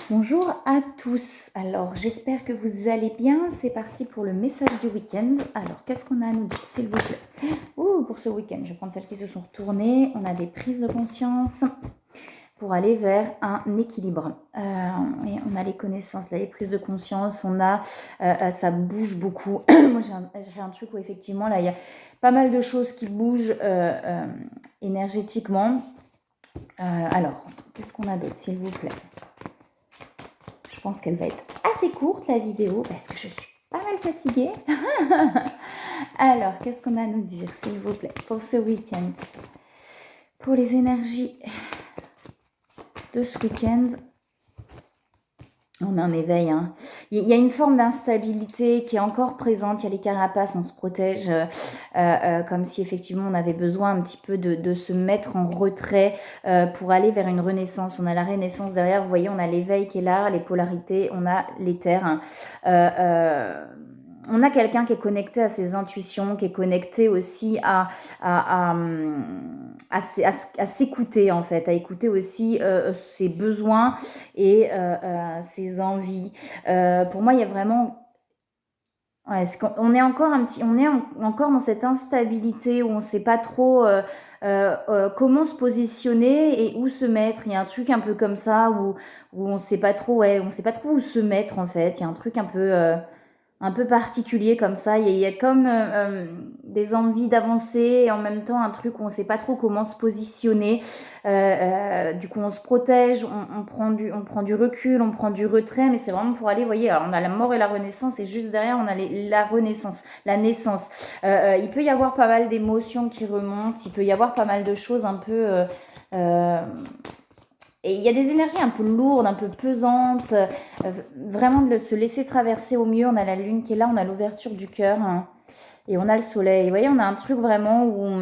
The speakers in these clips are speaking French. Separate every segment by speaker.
Speaker 1: Bonjour à tous, alors j'espère que vous allez bien, c'est parti pour le message du week-end. Alors qu'est-ce qu'on a à nous dire s'il vous plaît? Pour ce week-end, je vais prendre celles qui se sont retournées, on a des prises de conscience pour aller vers un équilibre. Et on a les connaissances, là, les prises de conscience, on a, ça bouge beaucoup. Moi j'ai un truc où effectivement là il y a pas mal de choses qui bougent énergétiquement. Alors, qu'est-ce qu'on a d'autre s'il vous plaît? Je pense qu'elle va être assez courte la vidéo parce que je suis pas mal fatiguée. Alors, qu'est-ce qu'on a à nous dire s'il vous plaît pour ce week-end? Pour les énergies de ce week-end, on a un éveil. Il y a une forme d'instabilité qui est encore présente. Il y a les carapaces, on se protège comme si effectivement on avait besoin un petit peu de se mettre en retrait pour aller vers une renaissance. On a la renaissance derrière, vous voyez, on a l'éveil qui est là, les polarités, on a l'éther. On a quelqu'un qui est connecté à ses intuitions, qui est connecté aussi à s'écouter en fait, à écouter aussi ses besoins et ses envies. Pour moi, il y a vraiment... Ouais, on est encore encore dans cette instabilité où on ne sait pas trop comment se positionner et où se mettre. Il y a un truc un peu comme ça où on ne sait pas trop, on sait pas trop où se mettre en fait. Il y a un truc un peu particulier comme ça. Il y a comme des envies d'avancer et en même temps un truc où on ne sait pas trop comment se positionner. Du coup, on se protège, on prend du recul, on prend du retrait, mais c'est vraiment pour aller, vous voyez, alors on a la mort et la renaissance et juste derrière, on a la renaissance, la naissance. Il peut y avoir pas mal d'émotions qui remontent, il peut y avoir pas mal de choses un peu... et il y a des énergies un peu lourdes, un peu pesantes, vraiment de se laisser traverser au mieux. On a la lune qui est là, on a l'ouverture du cœur et on a le soleil. Vous voyez, on a un truc vraiment où...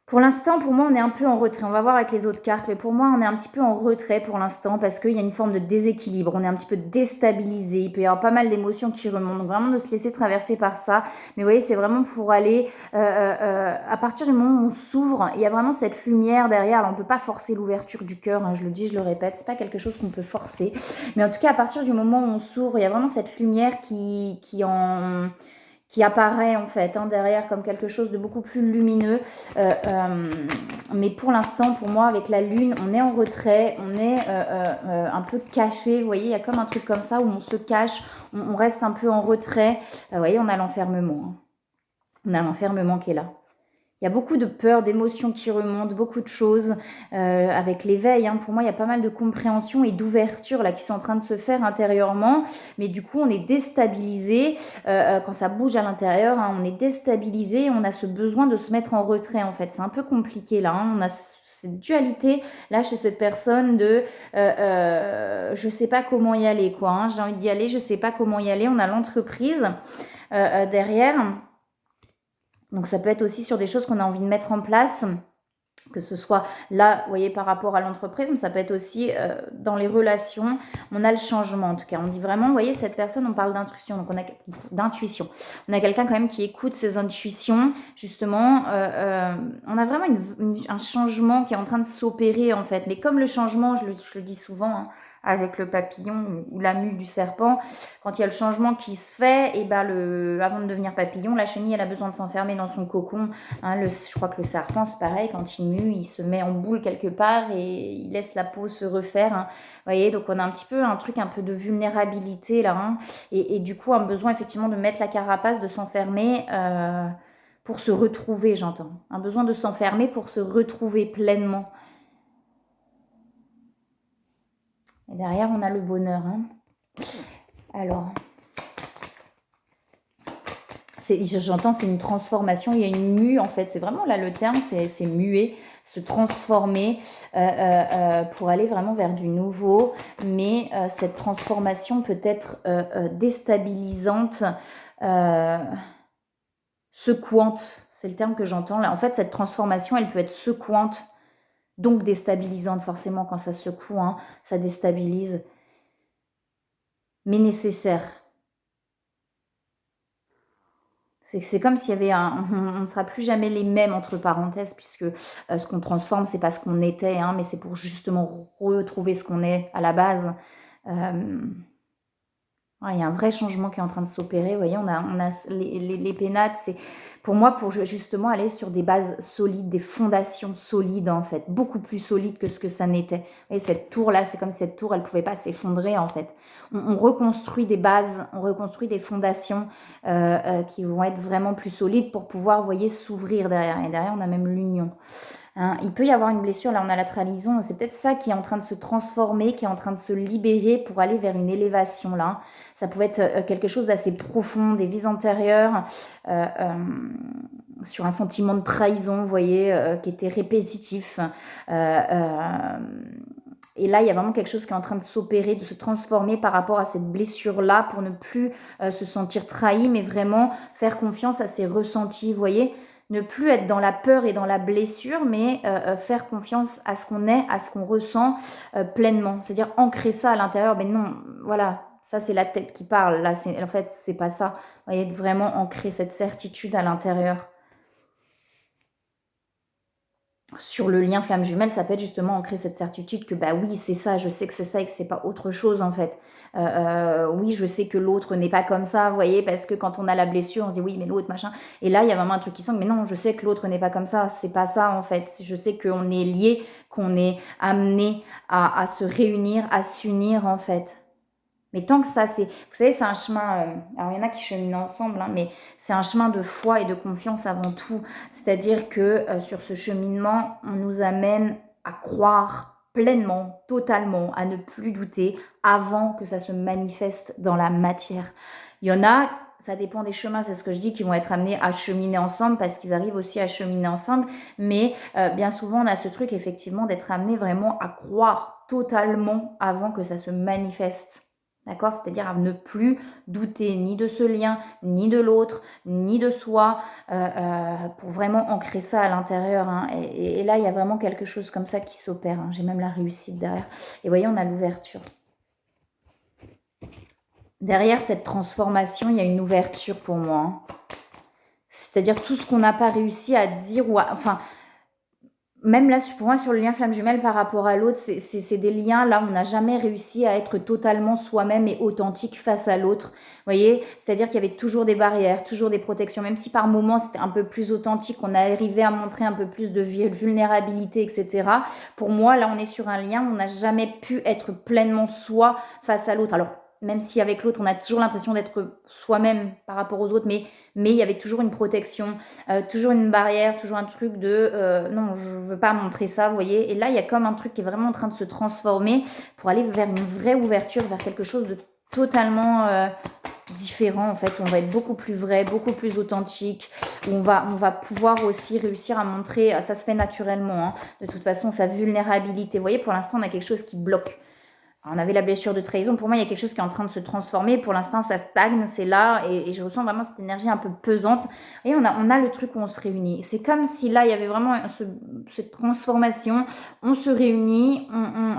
Speaker 1: Pour l'instant, pour moi, on est un peu en retrait. On va voir avec les autres cartes, mais pour moi, on est un petit peu en retrait pour l'instant parce qu'il y a une forme de déséquilibre. On est un petit peu déstabilisé. Il peut y avoir pas mal d'émotions qui remontent. Donc vraiment de se laisser traverser par ça. Mais vous voyez, c'est vraiment pour aller... à partir du moment où on s'ouvre, il y a vraiment cette lumière derrière. Alors, on ne peut pas forcer l'ouverture du cœur. Je le dis, je le répète. C'est pas quelque chose qu'on peut forcer. Mais en tout cas, à partir du moment où on s'ouvre, il y a vraiment cette lumière qui apparaît en fait derrière comme quelque chose de beaucoup plus lumineux. Mais pour l'instant, pour moi, avec la lune, on est en retrait, on est un peu caché. Vous voyez, il y a comme un truc comme ça où on se cache, on reste un peu en retrait. Vous voyez, on a l'enfermement. On a l'enfermement qui est là. Il y a beaucoup de peur, d'émotions qui remontent, beaucoup de choses avec l'éveil. Pour moi, il y a pas mal de compréhension et d'ouverture là qui sont en train de se faire intérieurement. Mais du coup, on est déstabilisé quand ça bouge à l'intérieur. On est déstabilisé. On a ce besoin de se mettre en retrait en fait. C'est un peu compliqué là. On a cette dualité là chez cette personne de je sais pas comment y aller quoi. J'ai envie d'y aller, je sais pas comment y aller. On a l'entreprise derrière. Donc ça peut être aussi sur des choses qu'on a envie de mettre en place, que ce soit là, vous voyez, par rapport à l'entreprise, mais ça peut être aussi dans les relations. On a le changement en tout cas. On dit vraiment, vous voyez, cette personne, on parle d'intuition, donc on a d'intuition. On a quelqu'un quand même qui écoute ses intuitions, justement. On a vraiment un changement qui est en train de s'opérer en fait. Mais comme le changement, je le dis souvent, avec le papillon ou la mue du serpent, quand il y a le changement qui se fait, et ben avant de devenir papillon, la chenille elle a besoin de s'enfermer dans son cocon. Je crois que le serpent c'est pareil, quand il mue, il se met en boule quelque part et il laisse la peau se refaire. Vous voyez, donc on a un petit peu un truc un peu de vulnérabilité là, et du coup un besoin effectivement de mettre la carapace, de s'enfermer pour se retrouver, j'entends. Un besoin de s'enfermer pour se retrouver pleinement. Et derrière, on a le bonheur. Alors, j'entends, c'est une transformation. Il y a une mue, en fait. C'est vraiment là le terme, c'est muer, se transformer pour aller vraiment vers du nouveau. Mais cette transformation peut être déstabilisante, secouante. C'est le terme que j'entends là. En fait, cette transformation, elle peut être secouante, donc déstabilisante forcément quand ça secoue. Ça déstabilise. Mais nécessaire. C'est comme s'il y avait on ne sera plus jamais les mêmes, entre parenthèses, puisque ce qu'on transforme, c'est pas ce qu'on était, hein, mais c'est pour justement retrouver ce qu'on est à la base. Euh, Ouais, il y a un vrai changement qui est en train de s'opérer. Vous voyez, on a les pénates, c'est pour moi, pour justement aller sur des bases solides, des fondations solides en fait, beaucoup plus solides que ce que ça n'était. Vous voyez, cette tour-là, c'est comme si cette tour, elle ne pouvait pas s'effondrer en fait. On reconstruit des bases, on reconstruit des fondations qui vont être vraiment plus solides pour pouvoir, vous voyez, s'ouvrir derrière. Et derrière, on a même l'union. Hein, il peut y avoir une blessure, là on a la trahison, c'est peut-être ça qui est en train de se transformer, qui est en train de se libérer pour aller vers une élévation là. Ça pouvait être quelque chose d'assez profond, des vies antérieures, sur un sentiment de trahison, vous voyez, qui était répétitif. Et là, il y a vraiment quelque chose qui est en train de s'opérer, de se transformer par rapport à cette blessure-là pour ne plus se sentir trahi, mais vraiment faire confiance à ses ressentis, vous voyez, ne plus être dans la peur et dans la blessure, mais faire confiance à ce qu'on est, à ce qu'on ressent pleinement. C'est-à-dire ancrer ça à l'intérieur. Mais non, voilà, ça c'est la tête qui parle. Là, en fait, c'est pas ça. Vous voyez, vraiment ancrer cette certitude à l'intérieur. Sur le lien flamme jumelle, ça peut être justement ancrer cette certitude que bah oui, c'est ça, je sais que c'est ça et que c'est pas autre chose en fait. Oui, je sais que l'autre n'est pas comme ça, vous voyez, parce que quand on a la blessure, on se dit oui, mais l'autre, machin. Et là, il y a vraiment un truc qui sent, mais non, je sais que l'autre n'est pas comme ça, c'est pas ça en fait. Je sais qu'on est liés, qu'on est amené à se réunir, à s'unir en fait. Mais tant que ça, vous savez, c'est un chemin, alors il y en a qui cheminent ensemble, hein, mais c'est un chemin de foi et de confiance avant tout. C'est-à-dire que sur ce cheminement, on nous amène à croire pleinement, totalement, à ne plus douter avant que ça se manifeste dans la matière. Il y en a, ça dépend des chemins, c'est ce que je dis, qui vont être amenés à cheminer ensemble parce qu'ils arrivent aussi à cheminer ensemble. Mais bien souvent, on a ce truc effectivement d'être amené vraiment à croire totalement avant que ça se manifeste. D'accord? C'est-à-dire à ne plus douter ni de ce lien, ni de l'autre, ni de soi, pour vraiment ancrer ça à l'intérieur. Hein. Et là, il y a vraiment quelque chose comme ça qui s'opère. Hein. J'ai même la réussite derrière. Et vous voyez, on a l'ouverture. Derrière cette transformation, il y a une ouverture pour moi. Hein. C'est-à-dire tout ce qu'on n'a pas réussi à dire ou à... Enfin, même là, pour moi, sur le lien flamme jumelle par rapport à l'autre, c'est des liens, là, on n'a jamais réussi à être totalement soi-même et authentique face à l'autre. Vous voyez? C'est-à-dire qu'il y avait toujours des barrières, toujours des protections, même si par moments, c'était un peu plus authentique, on arrivait à montrer un peu plus de vulnérabilité, etc. Pour moi, là, on est sur un lien où on n'a jamais pu être pleinement soi face à l'autre. Alors, même si avec l'autre, on a toujours l'impression d'être soi-même par rapport aux autres, mais il y avait toujours une protection, toujours une barrière, toujours un truc de non, je veux pas montrer ça, vous voyez. Et là, il y a comme un truc qui est vraiment en train de se transformer pour aller vers une vraie ouverture, vers quelque chose de totalement différent en fait. On va être beaucoup plus vrai, beaucoup plus authentique. On va pouvoir aussi réussir à montrer, ça se fait naturellement, hein, de toute façon, sa vulnérabilité. Vous voyez, pour l'instant, on a quelque chose qui bloque. On avait la blessure de trahison. Pour moi, il y a quelque chose qui est en train de se transformer. Pour l'instant, ça stagne, c'est là. Et je ressens vraiment cette énergie un peu pesante. Et on a le truc où on se réunit. C'est comme si là, il y avait vraiment cette transformation. On se réunit.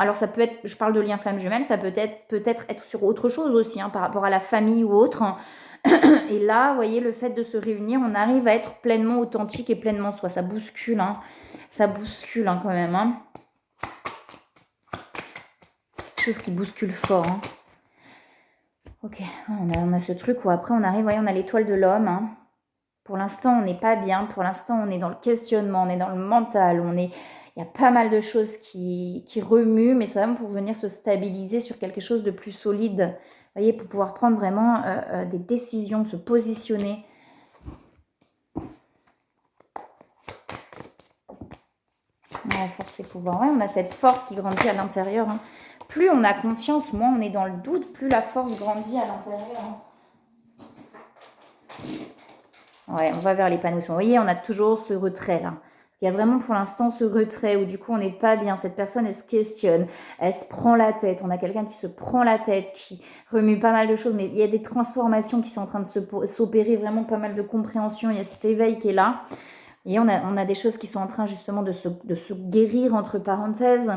Speaker 1: Alors, ça peut être, je parle de lien flamme jumelle, ça peut-être être sur autre chose aussi, hein, par rapport à la famille ou autre. Et là, vous voyez, le fait de se réunir, on arrive à être pleinement authentique et pleinement soi. Ça bouscule, hein. Ça bouscule hein, quand même, hein. Chose qui bouscule fort. Hein. Ok, on a ce truc où après on arrive, voyez, on a l'étoile de l'homme. Hein. Pour l'instant, on n'est pas bien. Pour l'instant, on est dans le questionnement, on est dans le mental. Il y a pas mal de choses qui remuent, mais c'est vraiment pour venir se stabiliser sur quelque chose de plus solide. Vous voyez, pour pouvoir prendre vraiment des décisions, se positionner. Ouais, force et pouvoir. Ouais, on a cette force qui grandit à l'intérieur. Hein. Plus on a confiance, moins on est dans le doute, plus la force grandit à l'intérieur. Ouais, on va vers l'épanouissement. Vous voyez, on a toujours ce retrait là. Il y a vraiment pour l'instant ce retrait où du coup on n'est pas bien. Cette personne, elle se questionne, elle se prend la tête. On a quelqu'un qui se prend la tête, qui remue pas mal de choses. Mais il y a des transformations qui sont en train de s'opérer, vraiment pas mal de compréhension. Il y a cet éveil qui est là. Et on a des choses qui sont en train justement de se guérir, entre parenthèses.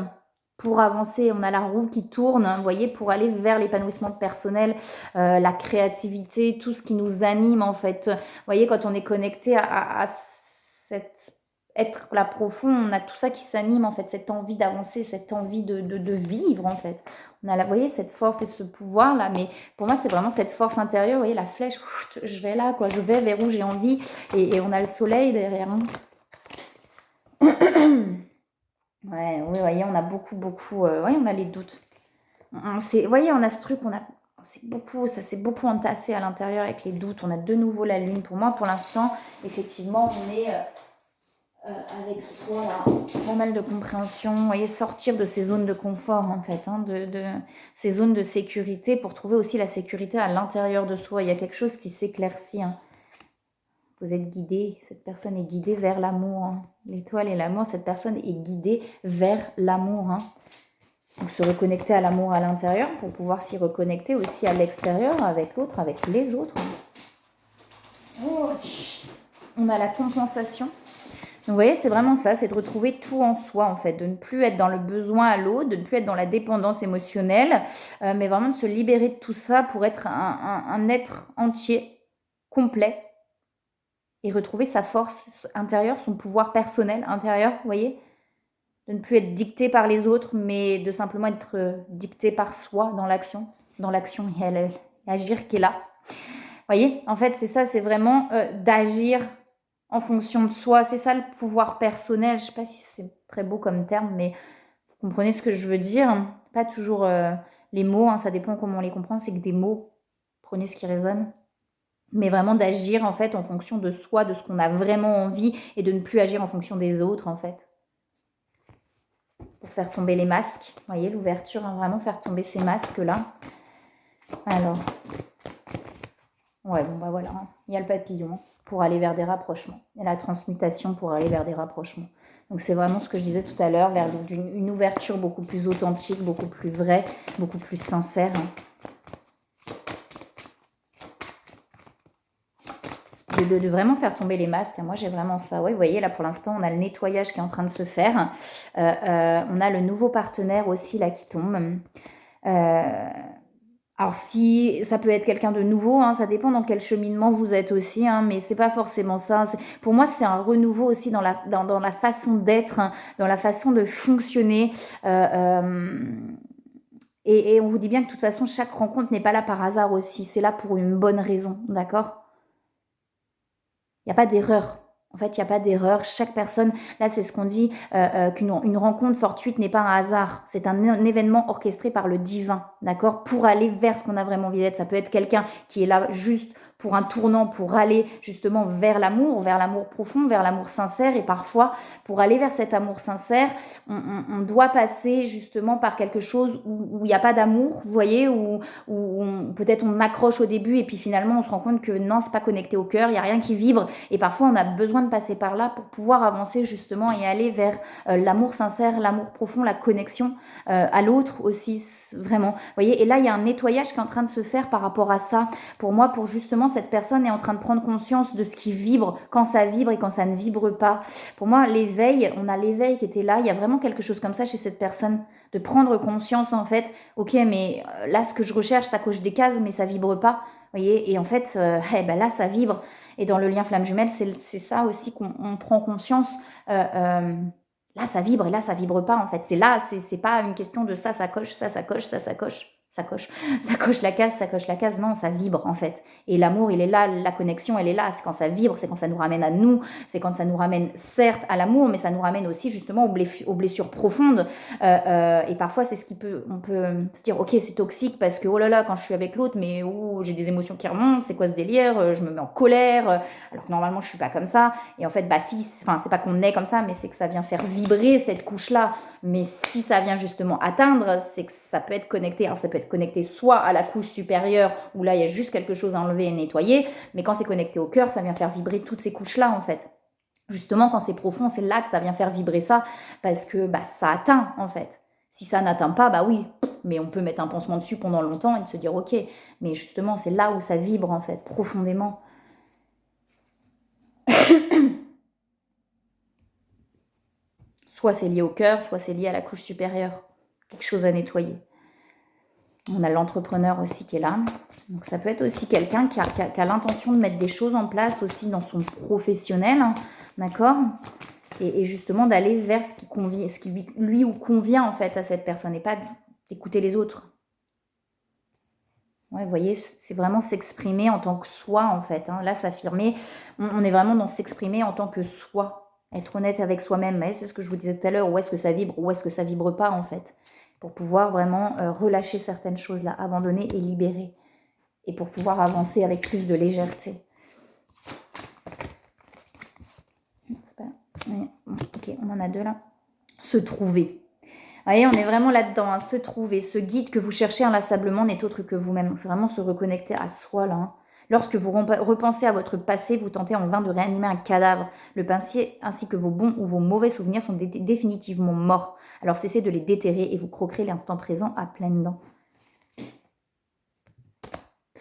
Speaker 1: pour avancer. On a la roue qui tourne, hein, vous voyez, pour aller vers l'épanouissement personnel, la créativité, tout ce qui nous anime en fait. Vous voyez, quand on est connecté à cet être là profond, on a tout ça qui s'anime en fait, cette envie d'avancer, cette envie de vivre en fait. On a, vous voyez, cette force et ce pouvoir là, mais pour moi c'est vraiment cette force intérieure, vous voyez, la flèche, je vais là quoi, je vais vers où j'ai envie, et on a le soleil derrière. Hein. Ouais, oui, vous voyez, on a beaucoup, oui, on a les doutes. Vous voyez, on a ce truc, ça s'est beaucoup entassé à l'intérieur avec les doutes. On a de nouveau la lune. Pour moi, pour l'instant, effectivement, on est avec soi, là, pas mal de compréhension. Vous voyez, sortir de ces zones de confort, en fait, hein, de ces zones de sécurité pour trouver aussi la sécurité à l'intérieur de soi. Il y a quelque chose qui s'éclaircit. Hein. Vous êtes guidé, cette personne est guidée vers l'amour. Hein. L'étoile et l'amour, cette personne est guidée vers l'amour. Hein. Donc se reconnecter à l'amour à l'intérieur pour pouvoir s'y reconnecter aussi à l'extérieur, avec l'autre, avec les autres. On a la compensation. Donc vous voyez, c'est vraiment ça, c'est de retrouver tout en soi en fait, de ne plus être dans le besoin à l'autre, de ne plus être dans la dépendance émotionnelle, mais vraiment de se libérer de tout ça pour être un être entier, complet, et retrouver sa force intérieure, son pouvoir personnel intérieur, vous voyez, de ne plus être dicté par les autres, mais de simplement être dicté par soi dans l'action. Dans l'action, il y a l'agir qui est là. Vous voyez, en fait, c'est ça, c'est vraiment d'agir en fonction de soi. C'est ça le pouvoir personnel. Je ne sais pas si c'est très beau comme terme, mais vous comprenez ce que je veux dire. Pas toujours les mots, hein, ça dépend comment on les comprend. C'est que des mots, prenez ce qui résonne. Mais vraiment d'agir en fait en fonction de soi, de ce qu'on a vraiment envie, et de ne plus agir en fonction des autres en fait. Pour faire tomber les masques, vous voyez l'ouverture, hein, vraiment faire tomber ces masques là. Alors, ouais, bon bah voilà, hein. Il y a le papillon pour aller vers des rapprochements, il y a la transmutation pour aller vers des rapprochements. Donc c'est vraiment ce que je disais tout à l'heure, vers une ouverture beaucoup plus authentique, beaucoup plus vraie, beaucoup plus sincère. Hein. De vraiment faire tomber les masques. Moi, j'ai vraiment ça. Ouais, vous voyez, là, pour l'instant, on a le nettoyage qui est en train de se faire. On a le nouveau partenaire aussi, là, qui tombe. Alors, si ça peut être quelqu'un de nouveau, hein, ça dépend dans quel cheminement vous êtes aussi, hein, mais c'est pas forcément ça. Pour moi, c'est un renouveau aussi dans la façon d'être, hein, dans la façon de fonctionner. Et on vous dit bien que de toute façon, chaque rencontre n'est pas là par hasard aussi. C'est là pour une bonne raison, d'accord ? Il n'y a pas d'erreur. En fait, il n'y a pas d'erreur. Chaque personne, là, c'est ce qu'on dit, qu'une rencontre fortuite n'est pas un hasard. C'est un événement orchestré par le divin, d'accord, pour aller vers ce qu'on a vraiment envie d'être. Ça peut être quelqu'un qui est là juste pour un tournant, pour aller justement vers l'amour profond, vers l'amour sincère. Et parfois, pour aller vers cet amour sincère, on doit passer justement par quelque chose où il n'y a pas d'amour, vous voyez, où peut-être on accroche au début et puis finalement on se rend compte que non, c'est pas connecté au cœur, il n'y a rien qui vibre. Et parfois, on a besoin de passer par là pour pouvoir avancer justement et aller vers l'amour sincère, l'amour profond, la connexion à l'autre aussi, vraiment. Vous voyez, et là, il y a un nettoyage qui est en train de se faire par rapport à ça. Pour moi, pour justement, cette personne est en train de prendre conscience de ce qui vibre, quand ça vibre et quand ça ne vibre pas. Pour moi, l'éveil, on a l'éveil qui était là. Il y a vraiment quelque chose comme ça chez cette personne, de prendre conscience en fait, ok, mais là, ce que je recherche, ça coche des cases, mais ça vibre pas. Vous voyez, et en fait, ben là, ça vibre. Et dans le lien flamme jumelle, c'est ça aussi qu'on prend conscience. Là, ça vibre et là, ça vibre pas, en fait. C'est là, c'est pas une question de ça coche, ça coche, ça coche. Ça coche la case, ça coche la case. Non, ça vibre, en fait. Et l'amour, il est là, la connexion, elle est là. C'est quand ça vibre, c'est quand ça nous ramène à nous, c'est quand ça nous ramène, certes, à l'amour, mais ça nous ramène aussi, justement, aux blessures profondes. Et parfois, c'est ce qui peut, on peut se dire, ok, c'est toxique parce que, oh là là, quand je suis avec l'autre, mais j'ai des émotions qui remontent, c'est quoi ce délire, je me mets en colère, alors que normalement, je suis pas comme ça. Et en fait, bah si, enfin, c'est pas qu'on est comme ça, mais c'est que ça vient faire vibrer cette couche-là. Mais si ça vient justement atteindre, c'est que ça peut être connecté. Alors, ça peut être connecté soit à la couche supérieure, où là, il y a juste quelque chose à enlever et nettoyer, mais quand c'est connecté au cœur, ça vient faire vibrer toutes ces couches-là, en fait. Justement, quand c'est profond, c'est là que ça vient faire vibrer ça, parce que bah, ça atteint, en fait. Si ça n'atteint pas, bah oui, mais on peut mettre un pansement dessus pendant longtemps et se dire, ok, mais justement, c'est là où ça vibre, en fait, profondément. Soit c'est lié au cœur, soit c'est lié à la couche supérieure. quelque chose à nettoyer. On a l'entrepreneur aussi qui est là. Donc ça peut être aussi quelqu'un qui a l'intention de mettre des choses en place aussi dans son professionnel, hein, d'accord, et justement d'aller vers ce qui lui ou convient en fait à cette personne et pas d'écouter les autres. Ouais, vous voyez, c'est vraiment s'exprimer en tant que soi en fait. Hein. Là, s'affirmer, on est vraiment dans s'exprimer en tant que soi, être honnête avec soi-même. C'est ce que je vous disais tout à l'heure, où est-ce que ça vibre, où est-ce que ça vibre pas en fait, pour pouvoir vraiment relâcher certaines choses là, abandonner et libérer. Et pour pouvoir avancer avec plus de légèreté. Ouais, ok, on en a deux là. Se trouver. Vous voyez, on est vraiment là-dedans, hein, se trouver. Ce guide que vous cherchez inlassablement n'est autre que vous-même. C'est vraiment se reconnecter à soi là. Hein. Lorsque vous repensez à votre passé, vous tentez en vain de réanimer un cadavre. Le passé ainsi que vos bons ou vos mauvais souvenirs sont définitivement morts. Alors cessez de les déterrer et vous croquerez l'instant présent à pleines dents.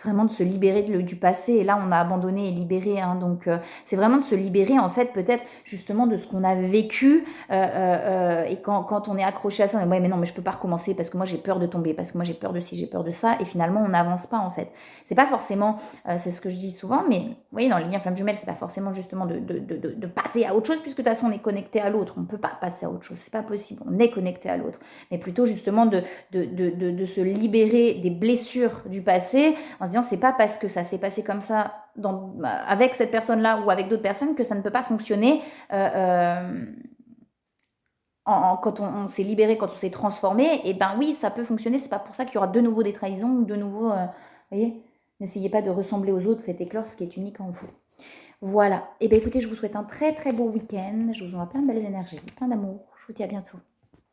Speaker 1: Vraiment de se libérer du passé, et là on a abandonné et libéré, hein, donc c'est vraiment de se libérer en fait peut-être justement de ce qu'on a vécu, et quand on est accroché à ça, on dit, ouais mais non mais je peux pas recommencer parce que moi j'ai peur de tomber, parce que moi j'ai peur de ci, j'ai peur de ça, et finalement on n'avance pas en fait. C'est pas forcément, c'est ce que je dis souvent, mais vous voyez dans les liens flammes jumelles, c'est pas forcément justement de passer à autre chose, puisque de toute façon on est connecté à l'autre, on peut pas passer à autre chose, c'est pas possible, on est connecté à l'autre, mais plutôt justement de se libérer des blessures du passé, en se disant c'est pas parce que ça s'est passé comme ça avec cette personne-là ou avec d'autres personnes que ça ne peut pas fonctionner quand on s'est libéré, quand on s'est transformé. Et ben oui, ça peut fonctionner, c'est pas pour ça qu'il y aura de nouveau des trahisons ou de nouveau, vous voyez, n'essayez pas de ressembler aux autres, faites éclore ce qui est unique en vous. Voilà, et bien écoutez, je vous souhaite un très très beau week-end, je vous envoie plein de belles énergies, plein d'amour, je vous dis à bientôt.